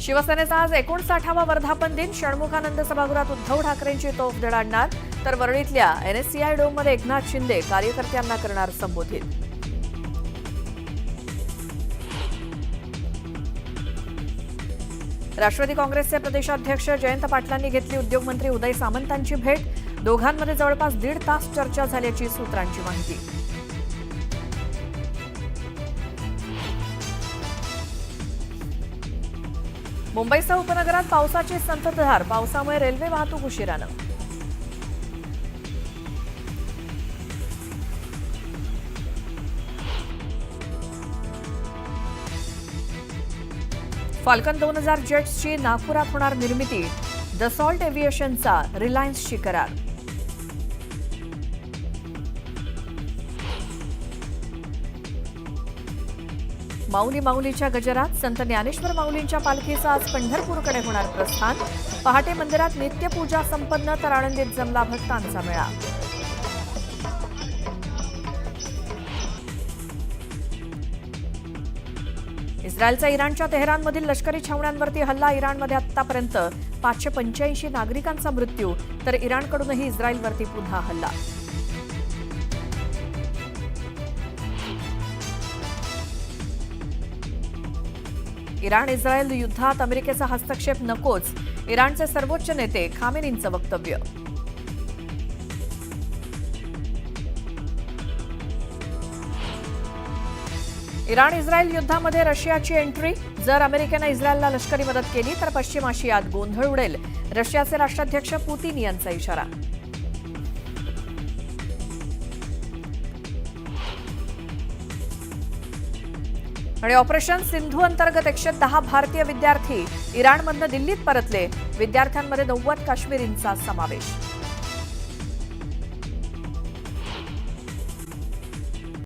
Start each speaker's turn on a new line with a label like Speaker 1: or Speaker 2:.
Speaker 1: शिवसेनेचा आज 59वा वर्धापन दिन. षण्मुखानंद सभागृहात उद्धव ठाकरेंची तोफ धडाडणार, तर वरळीतल्या NSCI डोममध्ये एकनाथ शिंदे कार्यकर्त्यांना करणार संबोधित. राष्ट्रवादी काँग्रेसचे प्रदेशाध्यक्ष जयंत पाटलांनी घेतली उद्योगमंत्री उदय सामंतांची भेट. दोघांमध्ये जवळपास 1.5 तास चर्चा झाल्याची सूत्रांची माहिती. मुंबईसह उपनगरात पावसाची संततधार. पावसामुळे रेल्वे वाहतूक उशिरानं. फाल्कन 2000 जेट्सची नागपुरात होणार निर्मिती. दसॉल्ट एव्हिएशनचा रिलायन्सशी करार. माऊली माऊलीच्या गजरात. संत ज्ञानेश्वर माऊलींच्या पालखीचा आज पंढरपूरकडे होणार प्रस्थान. पहाटे मंदिरात नित्यपूजा संपन्न, तर आळंदीत जमला भक्तांचा मेळा. इस्रायलचा इराणच्या तेहरानमधील लष्करी छावण्यांवरती हल्ला. इराणमध्ये आतापर्यंत 585 नागरिकांचा मृत्यू, तर इराणकडूनही इस्रायलवरती पुन्हा हल्ला. इराण इस्रायल युद्धात अमेरिकेचा हस्तक्षेप नकोच. इराणचे सर्वोच्च नेते खामेनींचं वक्तव्य. इराण इस्रायल युद्धामध्ये रशियाची एंट्री. जर अमेरिकेनं इस्रायलला लष्करी मदत केली तर पश्चिम आशियात गोंधळ उडेल. रशियाचे राष्ट्राध्यक्ष पुतिन यांचा इशारा. आणि ऑपरेशन सिंधू अंतर्गत 110 भारतीय विद्यार्थी इराणमधनं दिल्लीत परतले. विद्यार्थ्यांमध्ये 90 काश्मीरींचा समावेश.